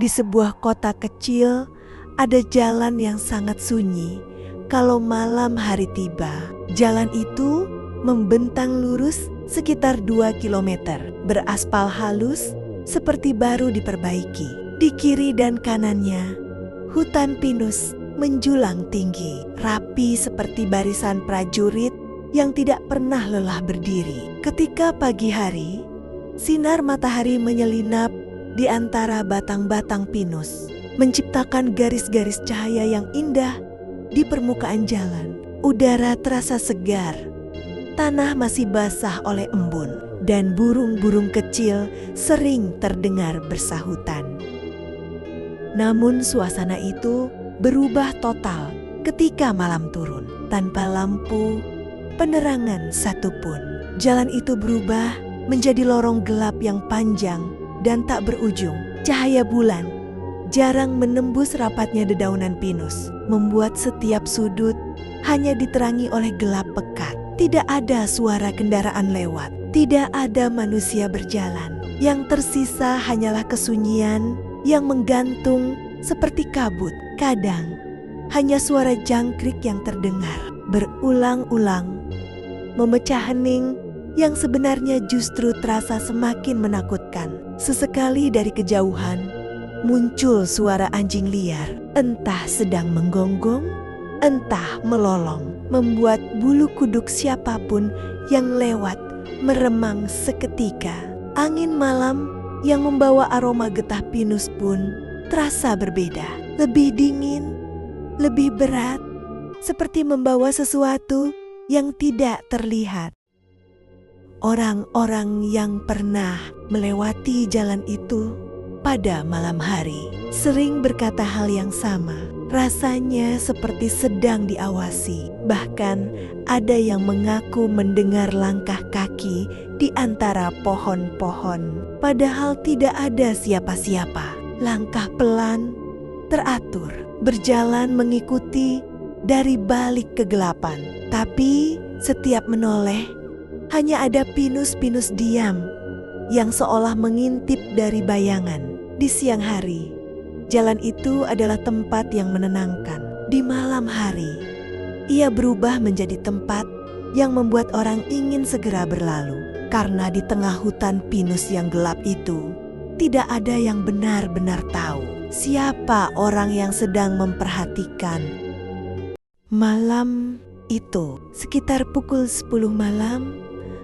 Di sebuah kota kecil, ada jalan yang sangat sunyi. Kalau malam hari tiba, jalan itu membentang lurus sekitar 2 kilometer, beraspal halus seperti baru diperbaiki. Di kiri dan kanannya, hutan pinus menjulang tinggi, rapi seperti barisan prajurit yang tidak pernah lelah berdiri. Ketika pagi hari, sinar matahari menyelinap di antara batang-batang pinus, menciptakan garis-garis cahaya yang indah di permukaan jalan. Udara terasa segar, tanah masih basah oleh embun, dan burung-burung kecil sering terdengar bersahutan. Namun suasana itu berubah total ketika malam turun. Tanpa lampu, penerangan satupun, jalan itu berubah menjadi lorong gelap yang panjang dan tak berujung. Cahaya bulan jarang menembus rapatnya dedaunan pinus, membuat setiap sudut hanya diterangi oleh gelap pekat. Tidak ada suara kendaraan lewat, tidak ada manusia berjalan. Yang tersisa hanyalah kesunyian yang menggantung seperti kabut. Kadang hanya suara jangkrik yang terdengar berulang-ulang, memecah hening yang sebenarnya justru terasa semakin menakutkan. Sesekali dari kejauhan muncul suara anjing liar, entah sedang menggonggong, entah melolong, membuat bulu kuduk siapapun yang lewat meremang seketika. Angin malam yang membawa aroma getah pinus pun terasa berbeda, lebih dingin, lebih berat, seperti membawa sesuatu yang tidak terlihat. Orang-orang yang pernah melewati jalan itu pada malam hari sering berkata hal yang sama. Rasanya seperti sedang diawasi. Bahkan ada yang mengaku mendengar langkah kaki di antara pohon-pohon. Padahal tidak ada siapa-siapa. Langkah pelan, teratur, berjalan mengikuti dari balik kegelapan. Tapi setiap menoleh, hanya ada pinus-pinus diam yang seolah mengintip dari bayangan. Di siang hari, jalan itu adalah tempat yang menenangkan. Di malam hari, ia berubah menjadi tempat yang membuat orang ingin segera berlalu. Karena di tengah hutan pinus yang gelap itu, tidak ada yang benar-benar tahu siapa orang yang sedang memperhatikan. Malam itu, sekitar pukul 10 malam,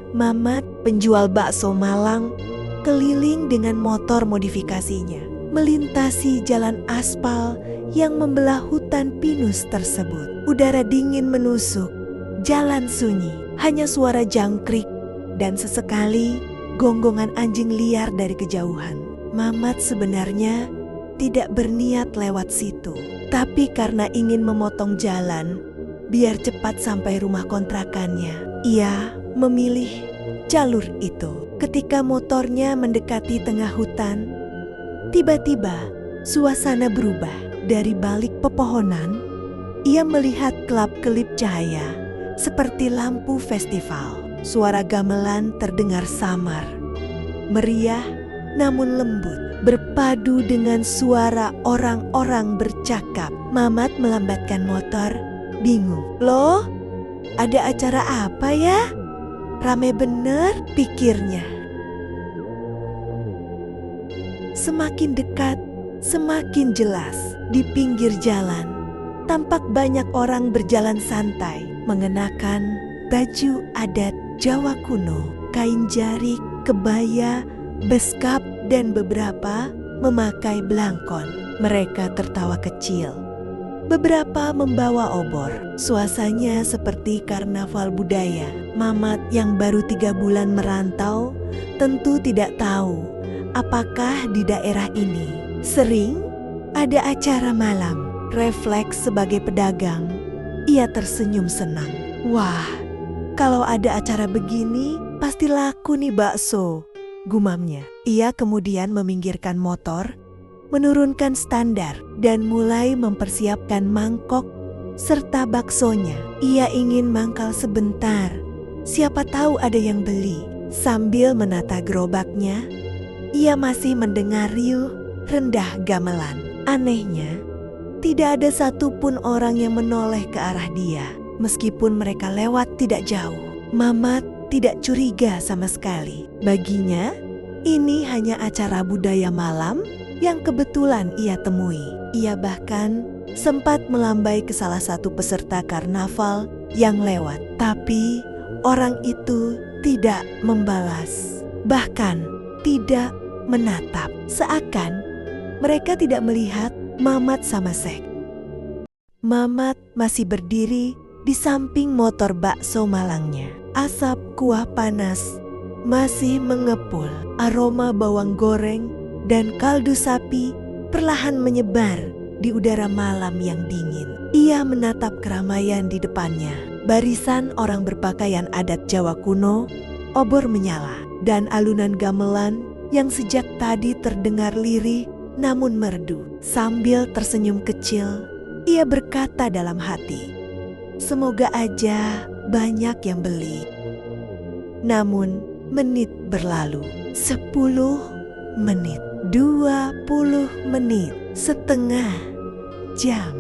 Mamat, penjual bakso Malang, keliling dengan motor modifikasinya, melintasi jalan aspal yang membelah hutan pinus tersebut. Udara dingin menusuk, jalan sunyi, hanya suara jangkrik dan sesekali gonggongan anjing liar dari kejauhan. Mamat sebenarnya tidak berniat lewat situ, tapi karena ingin memotong jalan biar cepat sampai rumah kontrakannya, ia memilih jalur itu. Ketika motornya mendekati tengah hutan, tiba-tiba suasana berubah. Dari balik pepohonan, ia melihat kelap-kelip cahaya seperti lampu festival. Suara gamelan terdengar samar, meriah namun lembut, berpadu dengan suara orang-orang bercakap. Mamat melambatkan motor, bingung. Loh, ada acara apa ya? Rame bener, pikirnya. Semakin dekat, semakin jelas. Di pinggir jalan, tampak banyak orang berjalan santai, mengenakan baju adat Jawa kuno, kain jarik, kebaya, beskap, dan beberapa memakai belangkon. Mereka tertawa kecil. Beberapa membawa obor. Suasananya seperti karnaval budaya. Mamat yang baru 3 bulan merantau tentu tidak tahu apakah di daerah ini sering ada acara malam. Refleks sebagai pedagang, ia tersenyum senang. Wah, kalau ada acara begini pasti laku nih bakso, gumamnya. Ia kemudian meminggirkan motor, menurunkan standar, dan mulai mempersiapkan mangkok serta baksonya. Ia ingin mangkal sebentar, siapa tahu ada yang beli. Sambil menata gerobaknya, ia masih mendengar riuh rendah gamelan. Anehnya, tidak ada satupun orang yang menoleh ke arah dia. Meskipun mereka lewat tidak jauh, Mamat tidak curiga sama sekali. Baginya, ini hanya acara budaya malam yang kebetulan ia temui. Ia bahkan sempat melambai ke salah satu peserta karnaval yang lewat. Tapi orang itu tidak membalas, bahkan tidak menatap. Seakan mereka tidak melihat Mamat sama Sek. Mamat masih berdiri di samping motor bakso Malangnya. Asap kuah panas masih mengepul. Aroma bawang goreng dan kaldu sapi perlahan menyebar di udara malam yang dingin. Ia menatap keramaian di depannya. Barisan orang berpakaian adat Jawa kuno, obor menyala, dan alunan gamelan yang sejak tadi terdengar lirih namun merdu. Sambil tersenyum kecil, ia berkata dalam hati, "Semoga aja banyak yang beli." Namun menit berlalu, 10 menit, 20 menit, setengah jam.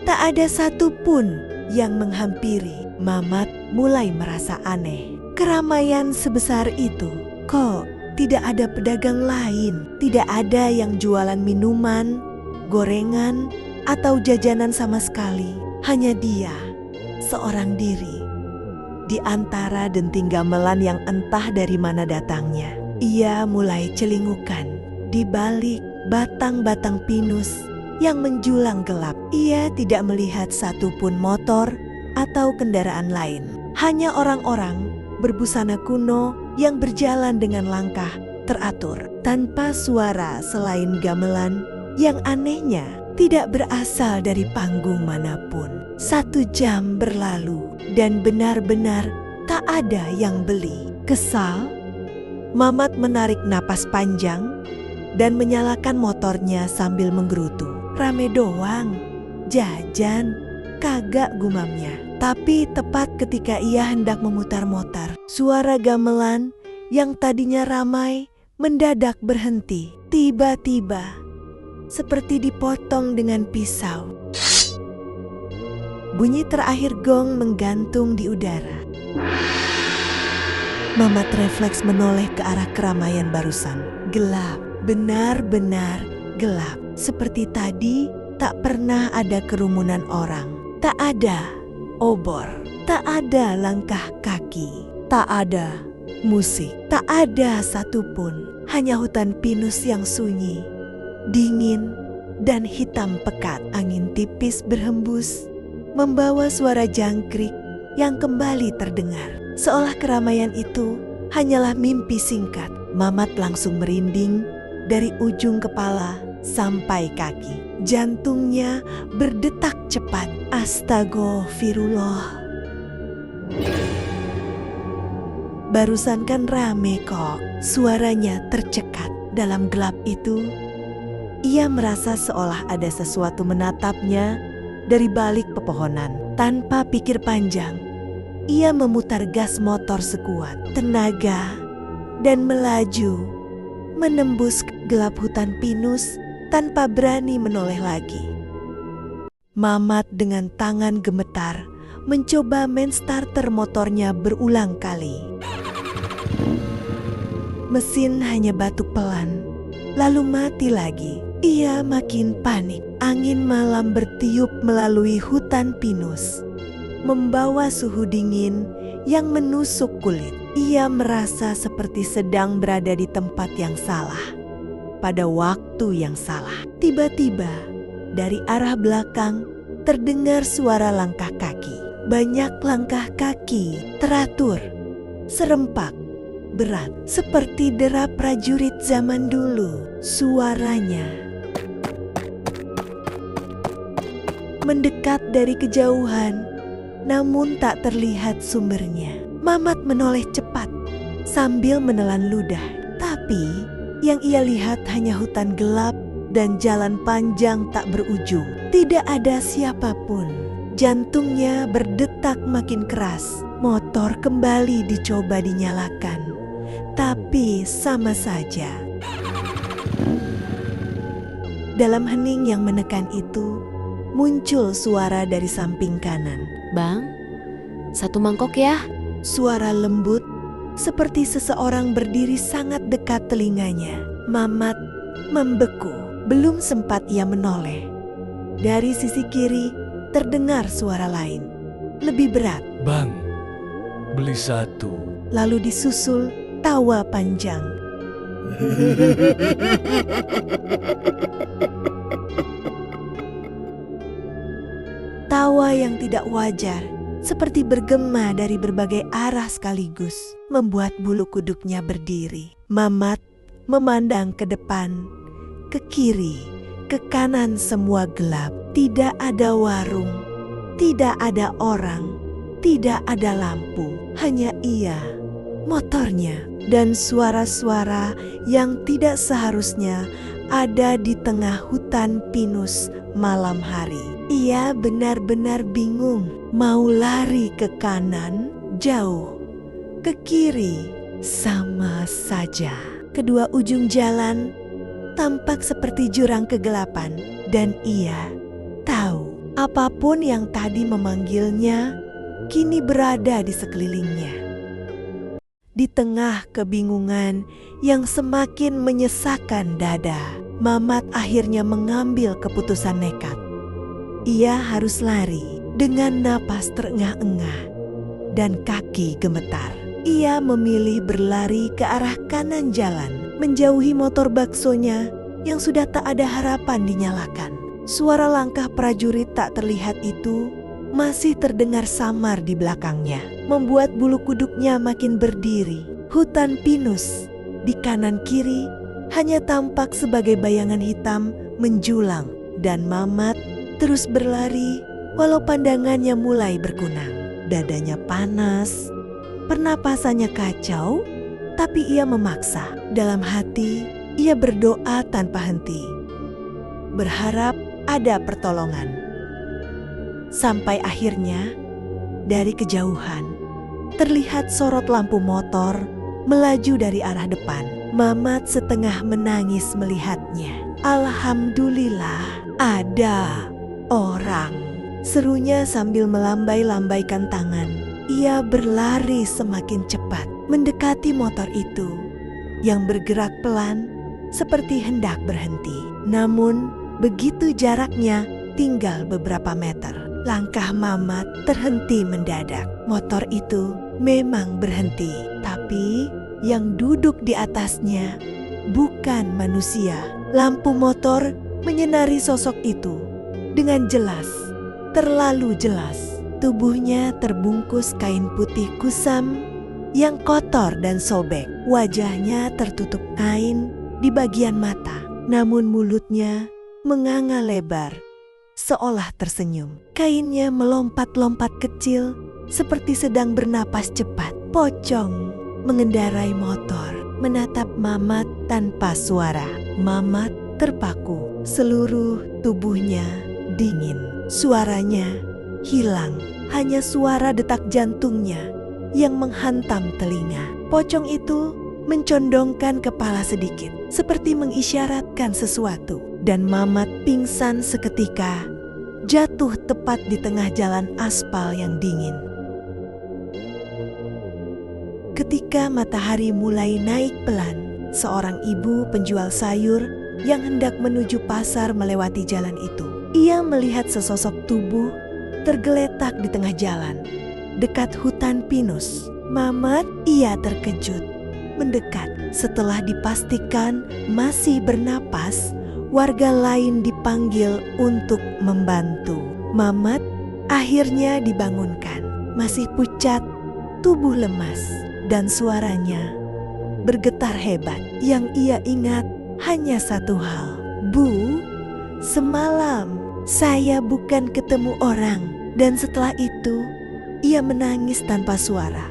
Tak ada satupun yang menghampiri. Mamat mulai merasa aneh. Keramaian sebesar itu, kok tidak ada pedagang lain? Tidak ada yang jualan minuman, gorengan, atau jajanan sama sekali. Hanya dia, seorang diri, di antara denting gamelan yang entah dari mana datangnya. Ia mulai celingukan di balik batang-batang pinus yang menjulang gelap. Ia tidak melihat satupun motor atau kendaraan lain. Hanya orang-orang berbusana kuno yang berjalan dengan langkah teratur, tanpa suara selain gamelan yang anehnya tidak berasal dari panggung manapun. 1 jam berlalu dan benar-benar tak ada yang beli. Kesal, Mamat menarik napas panjang dan menyalakan motornya sambil menggerutu. Rame doang, jajan, kagak, gumamnya. Tapi tepat ketika ia hendak memutar motor, suara gamelan yang tadinya ramai mendadak berhenti. Tiba-tiba, seperti dipotong dengan pisau. Bunyi terakhir gong menggantung di udara. Mamat refleks menoleh ke arah keramaian barusan. Gelap, benar-benar gelap. Seperti tadi tak pernah ada kerumunan orang. Tak ada obor, tak ada langkah kaki, tak ada musik, tak ada satupun. Hanya hutan pinus yang sunyi, dingin, dan hitam pekat. Angin tipis berhembus, membawa suara jangkrik yang kembali terdengar. Seolah keramaian itu hanyalah mimpi singkat. Mamat langsung merinding dari ujung kepala sampai kaki. Jantungnya berdetak cepat. Astagfirullah. Barusan kan rame kok. Suaranya tercekat. Dalam gelap itu, ia merasa seolah ada sesuatu menatapnya dari balik pepohonan. Tanpa pikir panjang, ia memutar gas motor sekuat tenaga dan melaju, menembus gelap hutan pinus tanpa berani menoleh lagi. Mamat dengan tangan gemetar mencoba main starter motornya berulang kali. Mesin hanya batuk pelan, lalu mati lagi. Ia makin panik. Angin malam bertiup melalui hutan pinus, membawa suhu dingin yang menusuk kulit. Ia merasa seperti sedang berada di tempat yang salah, pada waktu yang salah. Tiba-tiba, dari arah belakang terdengar suara langkah kaki. Banyak langkah kaki teratur, serempak, berat, seperti derap prajurit zaman dulu. Suaranya mendekat dari kejauhan, namun tak terlihat sumbernya. Mamat menoleh cepat sambil menelan ludah. Tapi yang ia lihat hanya hutan gelap dan jalan panjang tak berujung. Tidak ada siapapun. Jantungnya berdetak makin keras. Motor kembali dicoba dinyalakan, tapi sama saja. Dalam hening yang menekan itu, muncul suara dari samping kanan. Bang, 1 mangkok ya. Suara lembut seperti seseorang berdiri sangat dekat telinganya. Mamat membeku. Belum sempat ia menoleh. Dari sisi kiri terdengar suara lain, lebih berat. Bang, beli 1. Lalu disusul tawa panjang. Tawa yang tidak wajar, seperti bergema dari berbagai arah sekaligus, membuat bulu kuduknya berdiri. Mamat memandang ke depan, ke kiri, ke kanan, semua gelap. Tidak ada warung, tidak ada orang, tidak ada lampu. Hanya ia, motornya, dan suara-suara yang tidak seharusnya ada di tengah hutan pinus malam hari. Ia benar-benar bingung, mau lari ke kanan, jauh, ke kiri, sama saja. Kedua ujung jalan tampak seperti jurang kegelapan, dan ia tahu apapun yang tadi memanggilnya kini berada di sekelilingnya. Di tengah kebingungan yang semakin menyesakkan dada, Mamat akhirnya mengambil keputusan nekat. Ia harus lari dengan napas terengah-engah dan kaki gemetar. Ia memilih berlari ke arah kanan jalan, menjauhi motor baksonya yang sudah tak ada harapan dinyalakan. Suara langkah prajurit tak terlihat itu masih terdengar samar di belakangnya, membuat bulu kuduknya makin berdiri. Hutan pinus di kanan kiri hanya tampak sebagai bayangan hitam menjulang, dan Mamat terus berlari walau pandangannya mulai berkunang. Dadanya panas, pernapasannya kacau, tapi ia memaksa. Dalam hati, ia berdoa tanpa henti, berharap ada pertolongan. Sampai akhirnya, dari kejauhan, terlihat sorot lampu motor melaju dari arah depan. Mamat setengah menangis melihatnya. Alhamdulillah, ada orang, serunya sambil melambai-lambaikan tangan. Ia berlari semakin cepat, mendekati motor itu yang bergerak pelan seperti hendak berhenti. Namun, begitu jaraknya tinggal beberapa meter, langkah Mamat terhenti mendadak. Motor itu memang berhenti, tapi yang duduk di atasnya bukan manusia. Lampu motor menyinari sosok itu dengan jelas, terlalu jelas. Tubuhnya terbungkus kain putih kusam yang kotor dan sobek. Wajahnya tertutup kain di bagian mata, namun mulutnya menganga lebar, seolah tersenyum. Kainnya melompat-lompat kecil seperti sedang bernapas cepat. Pocong mengendarai motor, menatap Mamat tanpa suara. Mamat terpaku, seluruh tubuhnya dingin. Suaranya hilang, hanya suara detak jantungnya yang menghantam telinga. Pocong itu mencondongkan kepala sedikit, seperti mengisyaratkan sesuatu, dan Mamat pingsan seketika, jatuh tepat di tengah jalan aspal yang dingin. Ketika matahari mulai naik pelan, seorang ibu penjual sayur yang hendak menuju pasar melewati jalan itu. Ia melihat sesosok tubuh tergeletak di tengah jalan, dekat hutan pinus. Mamat, ia terkejut, mendekat. Setelah dipastikan masih bernapas, warga lain dipanggil untuk membantu. Mamat akhirnya dibangunkan, masih pucat, tubuh lemas, dan suaranya bergetar hebat. Yang ia ingat hanya satu hal, "Bu, semalam saya bukan ketemu orang." Dan setelah itu, ia menangis tanpa suara.